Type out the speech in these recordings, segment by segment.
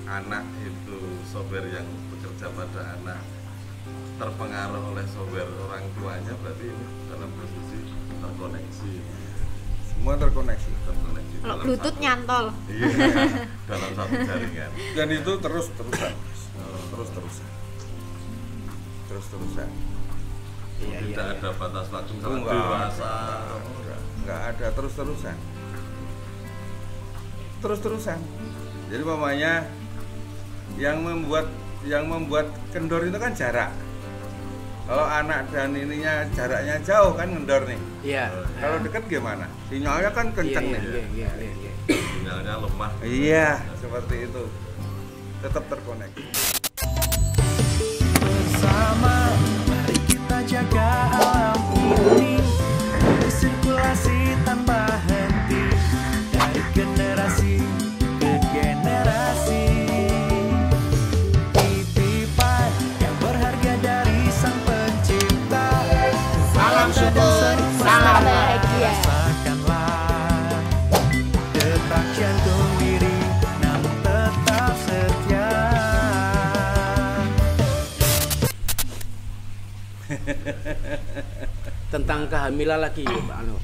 anak itu software yang bekerja pada anak terpengaruh oleh software orang tuanya, berarti ini dalam posisi terkoneksi. Semua terkoneksi. Kalau Bluetooth nyantol. Iya, dalam satu jaringan. Dan itu terus-terusan. Terus-terusan. Tidak ada batas waktu misalnya Enggak. dewasa. Enggak ada, terus-terusan. Jadi umpamanya yang membuat kendor itu kan jarak. Kalau anak dan ininya jaraknya jauh kan kendor nih. Iya. Kalau dekat gimana? Sinyalnya kan kenceng nih. Iya. Sinyalnya lemah. Iya, seperti itu. Tetap terkoneksi. Bersama, mari kita jaga alam ini, bersirkulasi tanpa henti, dari generasi ke generasi. Titipan yang berharga dari Sang Pencipta. Salam syukur, salam bahagia. Rasakanlah detak jantung diri, namun tetap setia. Tentang kehamilan lagi Pak Anu.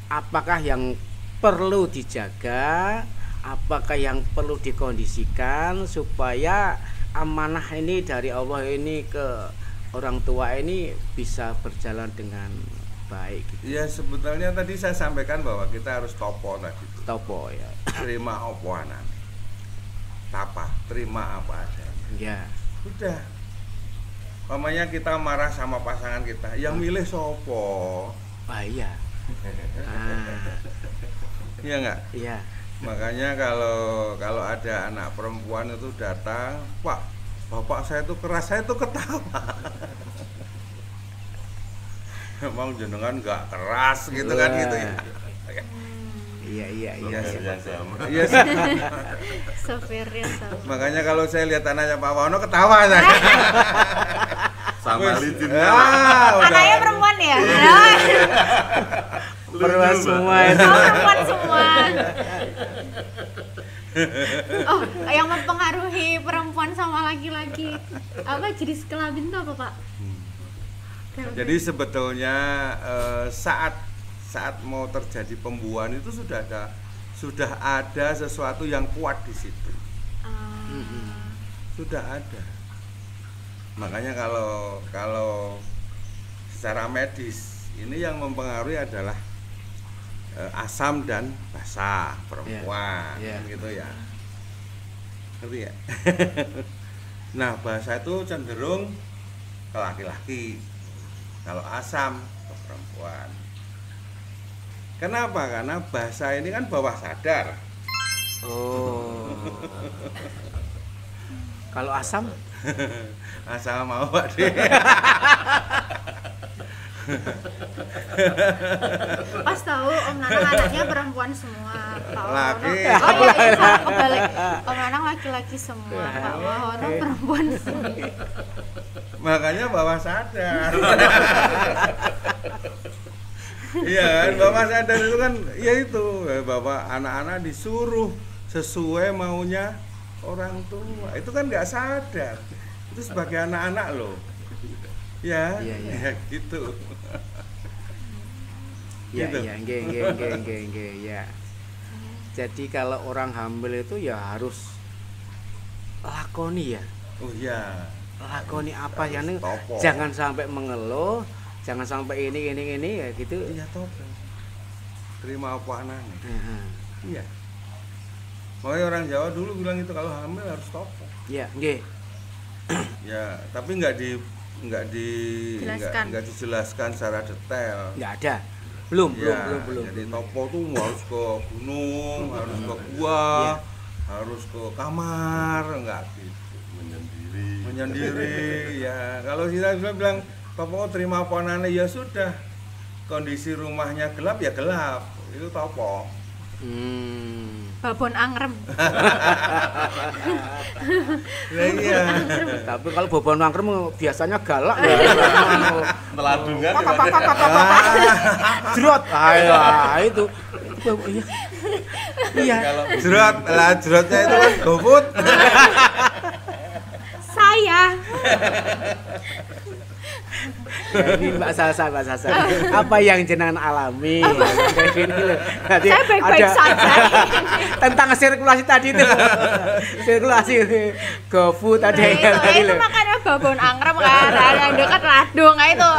Apakah yang perlu dijaga, apakah yang perlu dikondisikan supaya amanah ini dari Allah ini ke orang tua ini bisa berjalan dengan baik gitu. Ya sebetulnya tadi saya sampaikan bahwa kita harus topo tadi itu. Topo ya. Terima apa anak. Tapa, terima apa adanya. Ya. Udah. Umpamanya kita marah sama pasangan kita, yang milih sopo? Iya. Iya enggak? Iya. Makanya kalau ada anak perempuan itu datang, Pak, bapak saya itu keras, saya itu ketawa. Emang jenengan nggak keras gitu kan gitu ya. Iya. Yang sama. Iya. Software yang sama. Makanya kalau saya lihat anaknya Pak Wono ketawa saya. Sama licinnya. Anaknya perempuan ya? Perempuan semua itu. Oh, perempuan semua. Oh, yang mempengaruhi perempuan sama laki-laki apa jenis kelamin itu apa, Pak? Jadi sebetulnya saat mau terjadi pembuahan itu sudah ada sesuatu yang kuat di situ. Sudah ada. Makanya kalau secara medis ini yang mempengaruhi adalah asam dan basa perempuan, gitu ya. Ngerti ya? Nah, basa itu cenderung ke laki-laki. Kalau asam ke perempuan. Kenapa? Karena basa ini kan bawah sadar. Oh. Kalau asam? Asal mau Pak De. Pas tahu Om Nanang anaknya perempuan semua, Pak Laki. Wono. Oh iya, salah kebalik. Om Nanang laki-laki semua, Pak Wono perempuan semua. Makanya bawah sadar. Iya kan, bawah sadar itu kan ya itu bahwa anak-anak disuruh sesuai maunya orang tua. Itu kan nggak sadar. Itu sebagai anak-anak loh. Ya, ya gitu. Ya, Gitu. ya, nggih, ya. Jadi kalau orang hamil itu ya harus lakoni ya. Oh iya. Lakoni apa yang ini, Topo. jangan sampai mengeluh, jangan sampai ini ya gitu. Iya topo. Terima apa anaknya. Iya. Makanya orang Jawa dulu bilang itu kalau hamil harus topo. Iya, nggih. Ya, tapi nggak dijelaskan secara detail. Nggak ada. Belum. Jadi topo tuh harus ke gunung, harus ke gua, harus ke kamar, enggak gitu. Menyendiri, ya. Kalau kita bilang topo terima ponane ya sudah. Kondisi rumahnya gelap ya gelap. Itu topo. Babon angrem. Nah, iya. Tapi kalau bobon angkrem biasanya galak ya. Meladungan. Jerot. Ayo, itu. Iya. Iya. Kalau Jerotnya itu kan GoFood. Saya. Ini Mbak Sasa, apa yang jenengan alami? Kayak gini loh. Berarti Saya baik-baik ada- saja. Tentang sirkulasi tadi itu. Sirkulasi GoFood tadi Nah, yang tadi itu loh. makanya babon angrem kan, yang dekat Ladung nah itu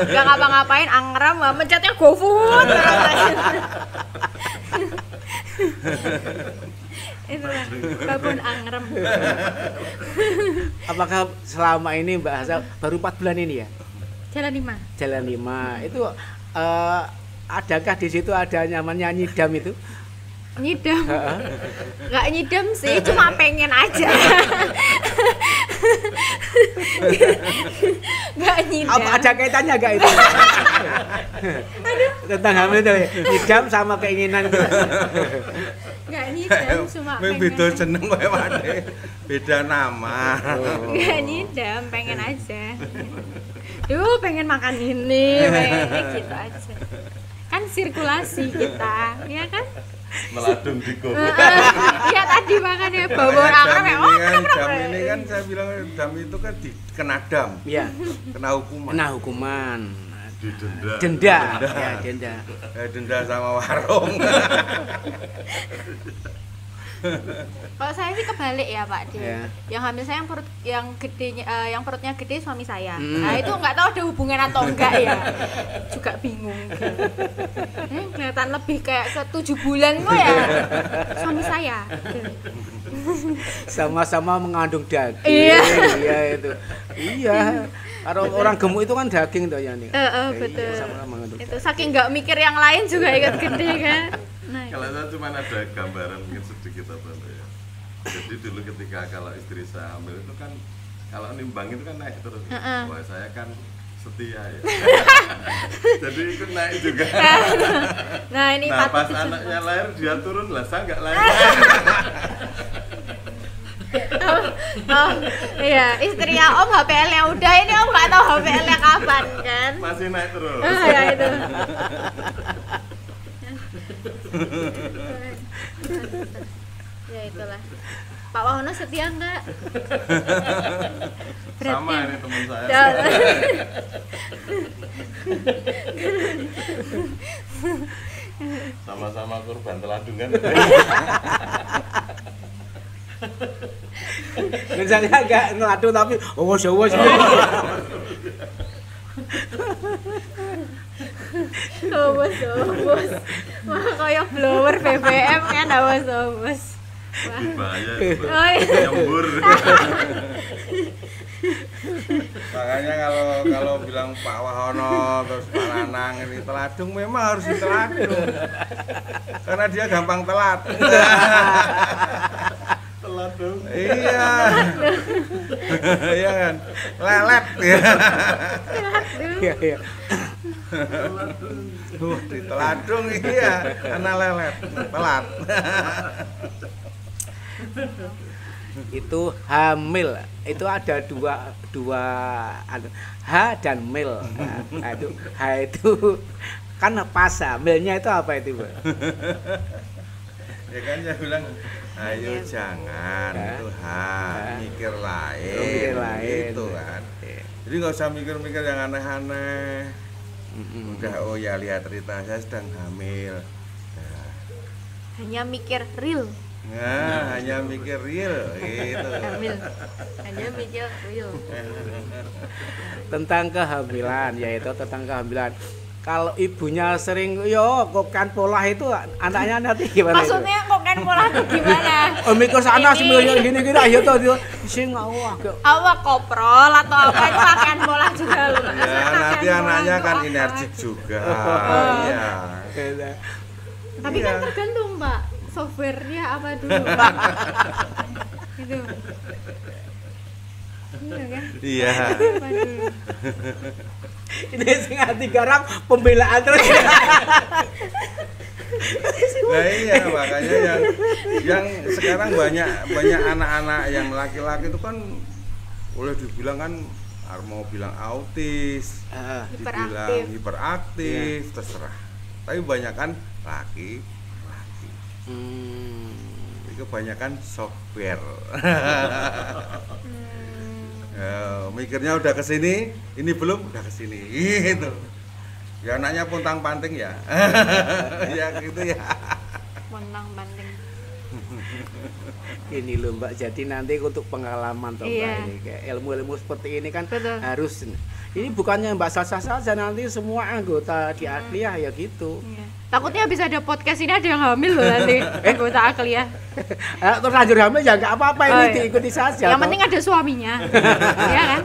nggak ngapa-ngapain angrem, mencetnya GoFood. Itu lah, babon angrem. Apakah selama ini Mbak Hasa baru 4 bulan ini ya? Jalan 5. Jalan 5 itu adakah di situ ada nyamannya nyidam itu? Nyidam. Nggak nyidam sih, cuma pengen aja. Nggak nyidam. Apa ada kaitannya gak itu? Tentang hamil itu nyidam sama keinginan itu. Nggak nyidam, cuma Memang beda pengen. jeneng kayak mana? Beda nama. Nggak nyidam, pengen aja. Duh, pengen makan ini, pengen gitu aja. Kan sirkulasi kita, ya kan? meladung di GoFood. Iya tadi makannya babon Makanya angrem ya. Oh, jam ini kan saya bilang dam itu kan kena dam, Iya. kena hukuman. Kena hukuman. Didenda. Denda. Ya, denda. Denda sama warung. Kalau saya sih kebalik ya Pak Di. Ya. Yang hamil saya yang gedenya, yang perutnya gede suami saya. Hmm. Nah itu nggak tahu ada hubungan atau enggak ya. Juga bingung. Kelihatan lebih kayak ke 7 bulan kok ya. Suami saya. Sama-sama mengandung daging. Iya. Iya itu. Iya. Kalau orang gemuk itu kan daging tuh ya nih. Betul. Iya, sama-sama mengandung Itu saking nggak mikir yang lain juga ikut gede kan. Nah, Kalau saya cuma ada gambaran mungkin sedikit apa ya. Jadi dulu ketika kalau istri saya hamil itu kan kalau nimbang itu kan naik terus. Wah saya kan setia ya. Jadi ikut naik juga. nah ini Nah patut pas dicontoh. anaknya lahir dia turun lah saya nggak lahir. Oh, iya, istrinya Om HPL-nya udah, ini Om nggak tahu HPL-nya kapan kan? Masih naik terus. Ya itu. Ya itulah. Pak Wahono setia enggak? Sama ini teman saya. Ya. Sama-sama korban teladung kan. Misalnya agak ngeladu tapi awas. Bos. Wah, kayak blower BBM kan bos. Bahaya Oh, itu. iya. Nyembur. Makanya kalau bilang Pak Wahono terus Pak Nanang ini teladung memang harus diteladung. Karena dia gampang telat. Teladung. Iya. Iya kan. Lelet ya. Iya. Diteladung iya, karena lelet, telat. Itu hamil. Itu ada dua H dan mil. Nah, itu H itu kan pasa, milnya itu apa itu, Mbak? Ya kan saya bilang, ayo jangan itu mikir lain, Mikir lain. gitu kan. Jadi nggak usah mikir-mikir yang aneh-aneh. Udah oh ya lihat Rita saya sedang hamil. Hanya mikir real. Nah, hanya mikir real gitu. Hamil. Hanya mikir real. Tentang kehamilan, yaitu tentang kehamilan. Kalau ibunya sering kok kan pola itu anaknya nanti gimana? Maksudnya kok kan pola tuh gimana? Mikir sana Ini. sebenarnya gini ayo tuh dia sing agak Awak koprol atau apa itu akan pola juga loh. Ya nanti anaknya kan energik juga. Iya. Tapi kan tergantung Pak, softwarenya apa dulu. Gitu. Iya kan? Iya. Apa dulu? ini sing hati garap pembelaan terus. Nah iya makanya yang sekarang banyak anak-anak yang laki-laki itu kan boleh dibilang kan mau bilang autis, dibilang hiperaktif, terserah. Tapi banyak kan laki. Kebanyakan software. Mikirnya udah kesini, ini belum, udah kesini, gitu. Ya anaknya puntang panting ya, ya gitu ya. Menang banding. Ini loh Mbak, jadi nanti untuk pengalaman toh Mbak, Iya. ini kayak ilmu-ilmu seperti ini kan Betul. harus. Ini bukannya Mbak Sasa saja, nanti semua anggota di Akliyah ya gitu. Iya. Takutnya habis ada podcast ini ada yang hamil loh nanti anggota Akliyah. Terus lanjut hamil ya nggak apa-apa, ini iya. diikuti saja. Yang toh. penting ada suaminya. Iya kan?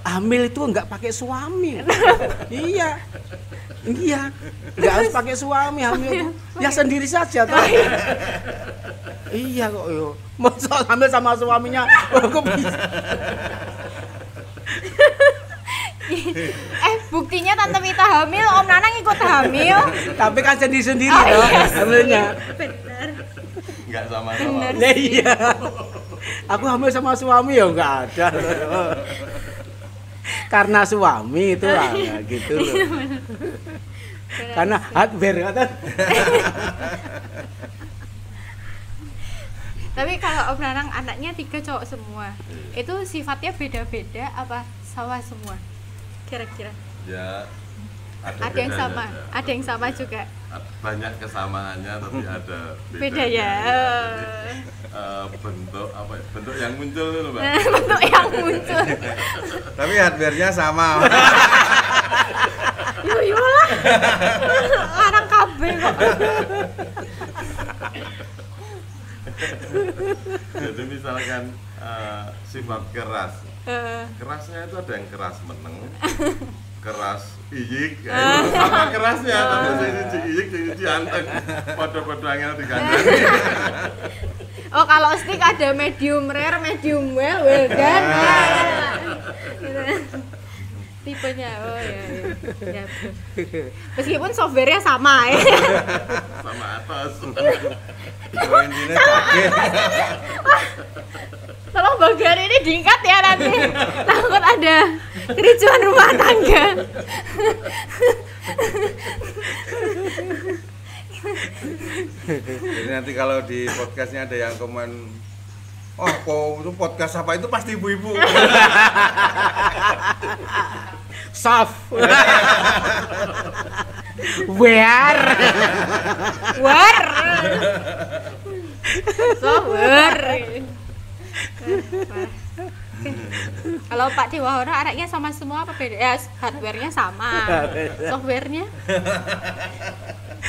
Hamil itu nggak pakai suami. Iya. Iya. Nggak harus pakai suami hamil itu. Ya sendiri saja toh. Iya kok yo. Masa hamil sama suaminya. Oh, kok bisa? Buktinya Tante Wita hamil, Om Nanang ikut hamil. Tapi kan sendiri-sendiri Oh, toh iya. hamilnya. Benar. Nggak sama-sama. Bener. Nah, iya. Aku hamil sama suami ya nggak ada. Karena suami itu lah gitu loh. Karena hardware kata. Tapi kalau Om Nanang anaknya 3 cowok semua. Itu sifatnya beda-beda apa sama semua? Kira-kira. Ya Ada yang bedanya sama, aja. ada yang sama juga. Banyak kesamaannya tapi ada Beda bedanya. ya. Jadi, bentuk apa ya? Bentuk yang muncul itu Mbak. Bentuk yang muncul. Tapi hardware-nya sama. Yo lah. Larang kabeh kok. Jadi misalkan sifat keras. Eh, Kerasnya itu ada yang keras meneng, keras iyik, ya, itu sama kerasnya, tapi siji iyik, siji anteng, podo-podo angel dikandani. Oh kalau stick ada medium rare, medium well done. Tipenya, oh ya. Ya. Meskipun softwarenya sama ya. Sama atas. Intinya kaget. Tolong bagian ini diikat ya nanti. Takut ada kericuan rumah tangga. Jadi nanti kalau di podcastnya ada yang komen, oh kok itu podcast apa itu pasti ibu-ibu. Soft. Where? War. Software. Kalau Pak Dewahara anaknya sama semua apa beda? Ya hardware-nya sama. Software-nya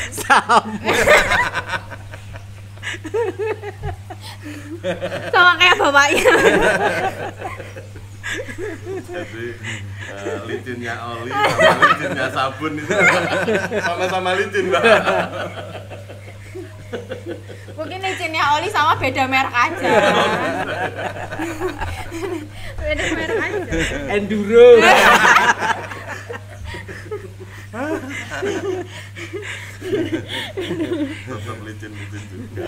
Sama. sama kayak bapaknya. Jadi licinnya oli sama licinnya sabun itu sama-sama licin Mbak. Mungkin licinnya oli sama beda merek aja. Beda merek aja. Enduro. Tetap licin-licin juga.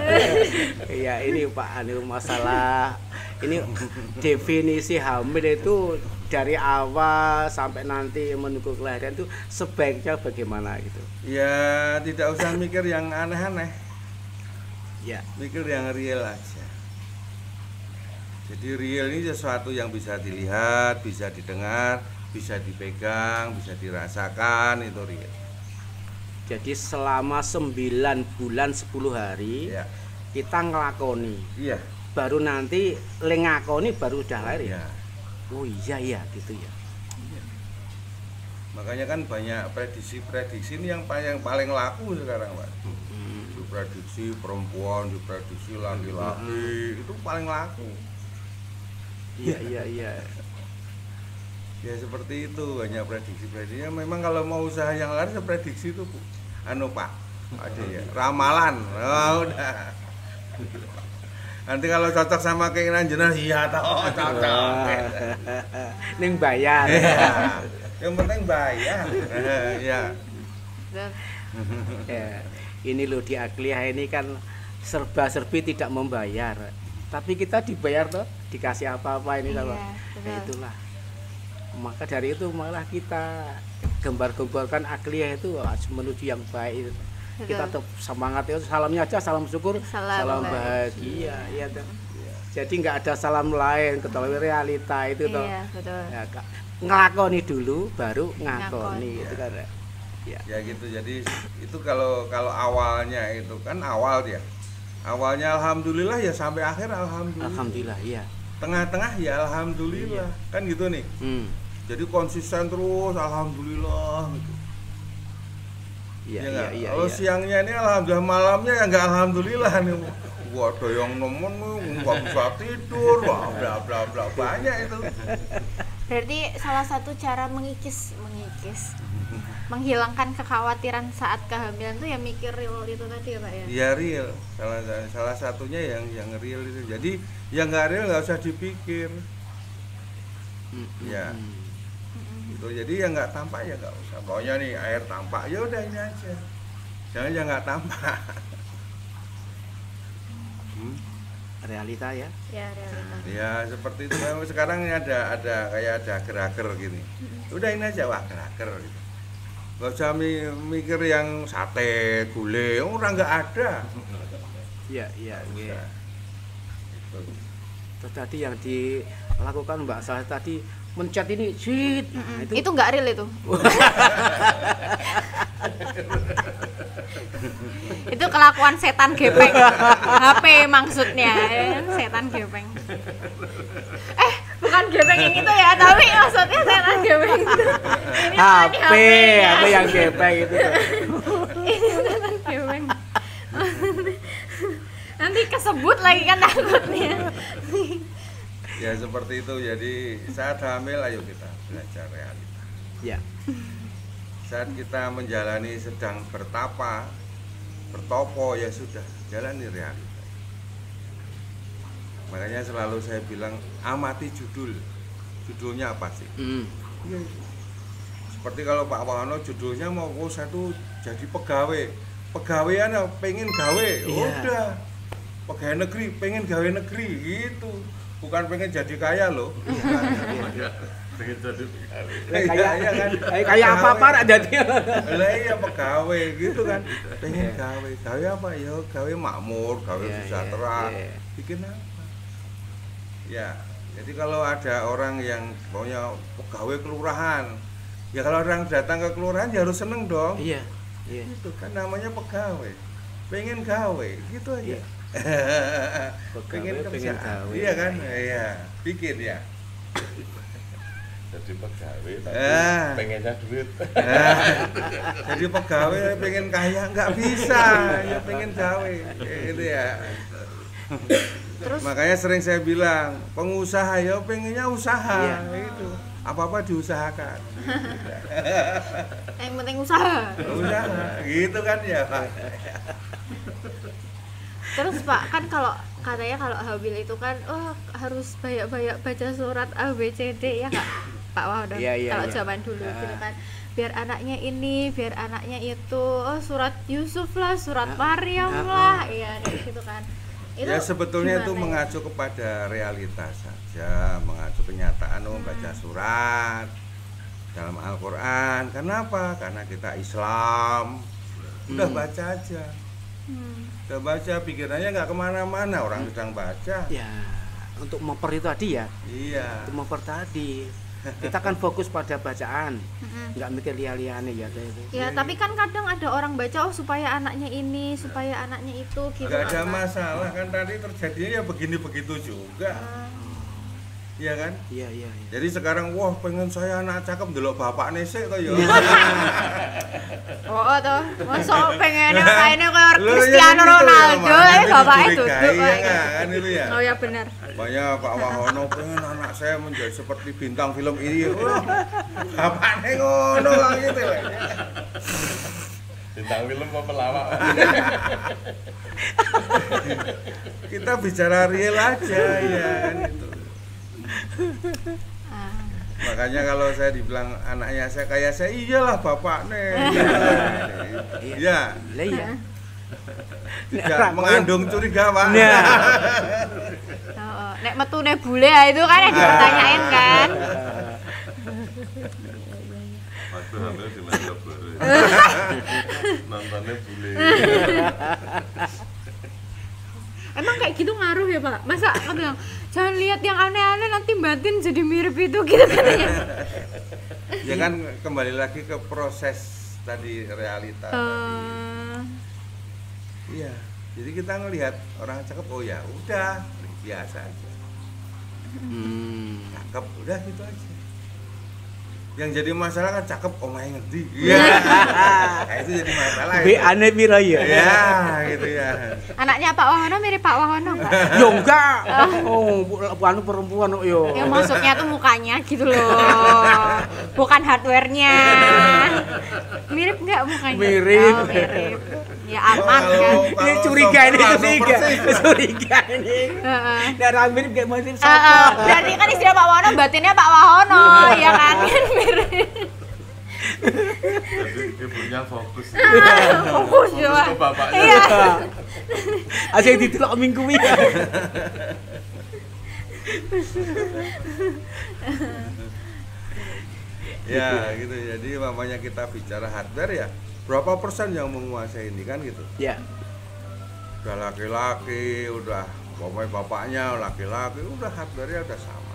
Iya ini Pak Anu masalah ini definisi hamil itu dari awal sampai nanti menunggu kelahiran itu sebaiknya bagaimana gitu. Ya tidak usah mikir yang aneh-aneh, Ya. mikir yang real aja. Jadi real ini sesuatu yang bisa dilihat, bisa didengar, bisa dipegang, bisa dirasakan, itu real. Jadi selama 9 bulan 10 hari Ya, kita ngelakoni. iya, Baru nanti ngakoni baru udah lahir ya. ya. Oh iya gitu ya. Makanya kan banyak prediksi-prediksi ini yang paling laku sekarang, Pak. Diprediksi perempuan, diprediksi laki-laki, itu paling laku. Iya. Ya seperti itu, banyak prediksi-prediksi. Ya, memang kalau mau usaha yang laris ya prediksi itu, Bu. Anu Pak, ada ya, ramalan. Oh, udah. Nanti kalau cocok sama keinginan jenengan, iya toh cocok. Ning bayar. Iya. Yang penting bayar. Ya. Ya, ini loh di Akliyah ini kan serba-serbi tidak membayar. Tapi kita dibayar toh, dikasih apa-apa ini Iya, sama. betul. Ya, itulah. Maka dari itu malah kita gembar-gemborkan Akliyah itu menuju yang baik. kita tetap semangat itu, salamnya aja salam syukur, Salam bahagia, ya toh. Jadi nggak ada salam lain, kecuali realita itu toh. Iya, betul. Ya, ngelakoni dulu baru ngakoni itu kan. Ya gitu. Jadi itu kalau awalnya itu kan awal dia. Awalnya alhamdulillah ya sampai akhir alhamdulillah. Alhamdulillah, iya. Tengah-tengah ya alhamdulillah. Kan gitu nih. Jadi konsisten terus alhamdulillah gitu. Iya, Ya nggak? iya. Kalau siangnya ini alhamdulillah, malamnya ya nggak alhamdulillah nih. Wah, ada yang nemen nggak bisa tidur, wah bla bla bla, banyak itu. Berarti salah satu cara mengikis menghilangkan kekhawatiran saat kehamilan tuh ya mikir real itu tadi ya Pak ya. Ya real, salah satunya yang real itu. Jadi yang nggak real nggak usah dipikir. Ya. Gitu. Jadi yang nggak tampak ya nggak usah. Pokoknya nih air tampak, ya udah ini aja. Jangan yang nggak tampak. Realita ya. Ya, realita. Ya seperti itu. Sekarang ini ada kayak ada geraker gini. Udah ini aja, wah geraker gitu. Gak usah mikir yang sate, gulai, orang nggak ada. Iya. Terus tadi yang dilakukan Mbak Saleh tadi mencet ini, shit. Nah, Itu nggak real itu. Itu kelakuan setan gepeng. HP maksudnya, setan gepeng. Bukan gepeng yang itu ya, tapi maksudnya setan gepeng itu. Ini HP ya. yang gepeng itu. Ini setan gepeng. Nanti kesebut lagi kan takutnya. Ya seperti itu. Jadi saat hamil ayo kita belajar realita. Ya. Saat kita menjalani sedang bertopo ya sudah jalani realita. Makanya selalu saya bilang amati judulnya apa sih? Ya, seperti kalau Pak Wahono judulnya mau saya tuh jadi pegawaian pengen gawe, udah pegawai negeri pengen gawe negeri gitu, bukan pengen jadi kaya loh. Pengen jadi Kayak apa jadi. Lah iya pegawai gitu kan, pengen gawe apa ya, gawe makmur, gawe sejahtera, bikin apa ya. Jadi kalau ada orang yang pokoknya pegawai kelurahan, ya kalau orang datang ke kelurahan ya harus seneng dong. Iya. Itu kan namanya pegawai, pengen gawe gitu aja. Pengen kerja, gawe. iya kan, iya bikin ya. jadi pegawai tapi pengennya duit. Jadi pegawai pengen kaya nggak bisa, ya pengen gawe gitu ya. Terus Makanya sering saya bilang pengusaha ya pengennya usaha, itu apa-apa diusahakan. yang penting usaha. Usaha gitu kan ya Pak. Terus Pak, kan kalau katanya kalau hamil itu kan harus banyak-banyak baca surat A B C D ya Kak Pak Wahono. Kalau zaman dulu gitu kan. Biar anaknya ini, biar anaknya itu, surat Yusuf lah, surat Maryam lah, iya kayak gitu kan. Itu Ya sebetulnya itu gimana ya? mengacu kepada realitas saja, mengacu kenyataan membaca surat dalam Al-Quran. Kenapa? Karena kita Islam, udah baca aja. Udah baca, pikirannya nggak kemana-mana, orang sedang baca. Ya, untuk memper itu tadi ya. Iya. Untuk memper tadi. Kita kan fokus pada bacaan, nggak mikir liane ya itu. Ya, tapi kan kadang ada orang baca supaya anaknya ini, supaya anaknya itu gitu. Nggak ada kan. masalah kan, tadi terjadinya ya begini begitu juga. Iya kan? Iya. Jadi sekarang wah pengen saya anak cakep delok bapak nesek kok ya. Oh toh, masuk pengennya kayaknya kayak Loh, ya Cristiano gitu, Ronaldo, makanya bapaknya dicurigai, duduk ya kayak kan itu ya. Oh ya benar. Banyak Pak Wahono pengen anak saya menjadi seperti bintang film ini. Wah, bapaknya ngono lah gitu. Bintang film apa pelawak? Kita bicara real aja ya kan itu. Makanya kalau saya dibilang anaknya saya kayak saya, iyalah bapaknya. Iya. Lah iya. Tidak mengandung curiga, Pak. Oh, nek metune bule itu kan yang dipertanyain kan. Waktu hamil di Malioboro. nontonnya bule. Emang kayak gitu ngaruh ya Pak? Masa aku bilang jangan lihat yang aneh-aneh nanti batin jadi mirip itu gitu katanya. Ya kan kembali lagi ke proses tadi realita. Iya. Jadi kita ngelihat orang cakep, oh ya udah biasa aja. Cakep udah gitu aja. Yang jadi masalah kan cakep omahe ngerti. Iya. Nah, itu jadi masalah. Be aneh piro ya? Iya, gitu ya. Anaknya Pak Wahono mirip Pak Wahono enggak? Yo enggak. Oh, bukan perempuan kok yo. Ya maksudnya tuh mukanya gitu loh. Bukan hardware-nya. Mirip enggak mukanya? Mirip. Oh, mirip. Ya aman kan. Ini curiga ini curiga ini. Heeh. Darah mirip kayak mirip siapa? Berarti kan istilah Pak Wahono batinnya Pak Wahono, ya kan? Mirip. Jadi ibunya fokus. Fokus ya. Fokus ke bapaknya. Iya. Asing ditelok minggu ya. Ya, gitu. Jadi mamanya kita bicara hardware ya, berapa persen yang menguasai ini kan gitu. Ya. Udah laki-laki, udah bapaknya laki-laki, udah hardware-nya udah sama.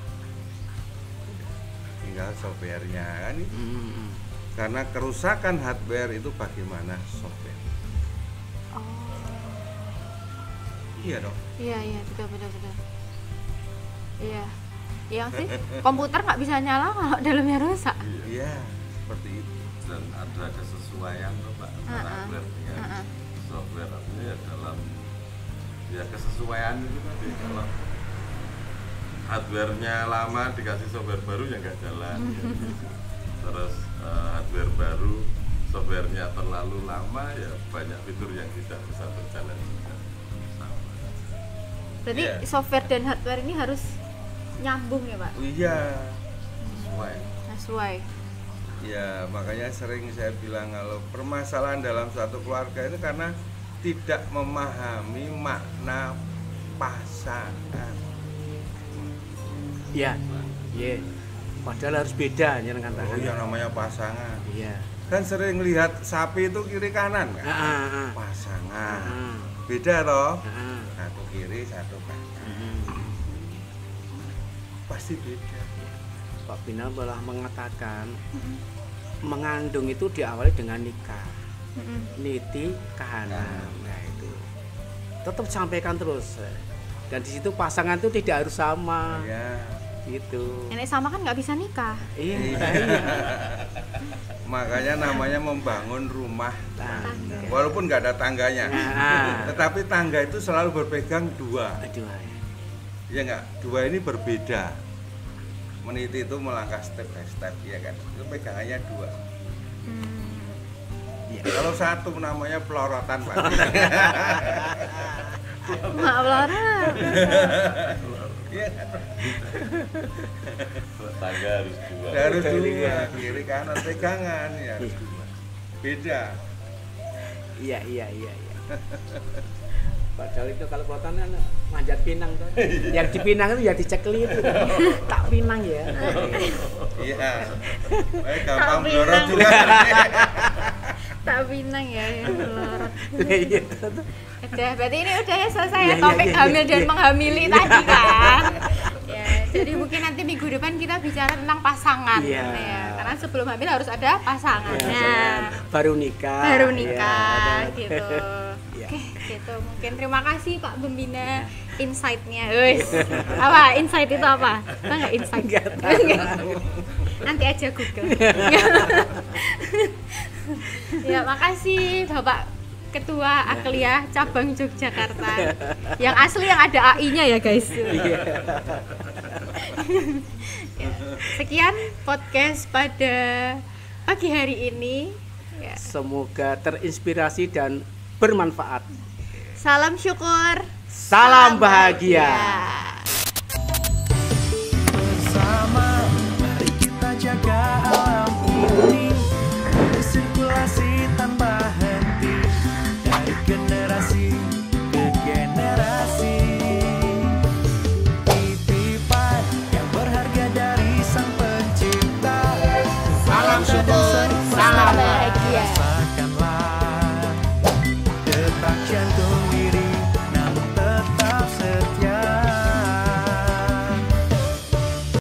Tinggal software-nya kan itu. Karena kerusakan hardware itu bagaimana software. Iya dong. Iya, betul. Iya. Iya sih, komputer nggak bisa nyala kalau dalamnya rusak. Iya, seperti itu. Dan ada kesesuaian tuh Pak antara hardware dengan software. Artinya ya dalam ya kesesuaian itu tadi, kalau hardware-nya lama dikasih software baru ya nggak jalan ya. Terus hardware baru software-nya terlalu lama ya banyak fitur yang tidak bisa berjalan juga. Berarti software dan hardware ini harus nyambung ya Pak? Iya. Sesuai. Ya, makanya sering saya bilang kalau permasalahan dalam suatu keluarga itu karena tidak memahami makna pasangan. Iya. Iya. Padahal harus beda nyenengan Oh, tangan. yang namanya pasangan. Iya. Kan sering lihat sapi itu kiri kanan kan? Pasangan. Beda toh? Satu kiri, satu kanan. Pasti beda. Pak Bina malah mengatakan mengandung itu diawali dengan nikah. Niti kahanan. Nah itu tetap sampaikan terus. Dan di situ pasangan itu tidak harus sama. Ya. Gitu. Nenek sama kan nggak bisa nikah. Iya. Makanya namanya membangun rumah Tangga. walaupun nggak ada tangganya. Tetapi tangga itu selalu berpegang dua. Aduh. Ya nggak, dua ini berbeda. Meniti itu melangkah step by step, ya kan? Itu pegangannya dua. Ya. Kalau satu namanya pelorotan, Pak. Maaf Laura. Iya kan? Tangga harus dua. Harus dua, kiri kanan pegangan ya harus dua. Beda. Iya. Padahal itu kalau pelotan kan manjat pinang tuh. Yang dipinang itu ya dicekli itu. Tak pinang ya. Iya. Gampang Tak blorot pinang. juga. Tak pinang ya Laura. Iya. Udah, berarti ini udah ya selesai ya Iya, topik iya, hamil dan iya. menghamili tadi kan. Ya, jadi mungkin nanti minggu depan kita bicara tentang pasangan. Iya. Ya, karena sebelum hamil harus ada pasangannya. Baru nikah. Baru nikah Iya, gitu. Iya. Oke, gitu. Mungkin terima kasih Pak Pembina insight-nya. Wis. Apa insight itu apa? Tahu enggak insight? Nggak tahu. Nanti aja Google. Ya, makasih Bapak Ketua Akliah Cabang Yogyakarta. Yang asli yang ada AI-nya ya, guys. Ya. Sekian podcast pada pagi hari ini. Ya. Semoga terinspirasi dan bermanfaat. Salam syukur. Salam bahagia.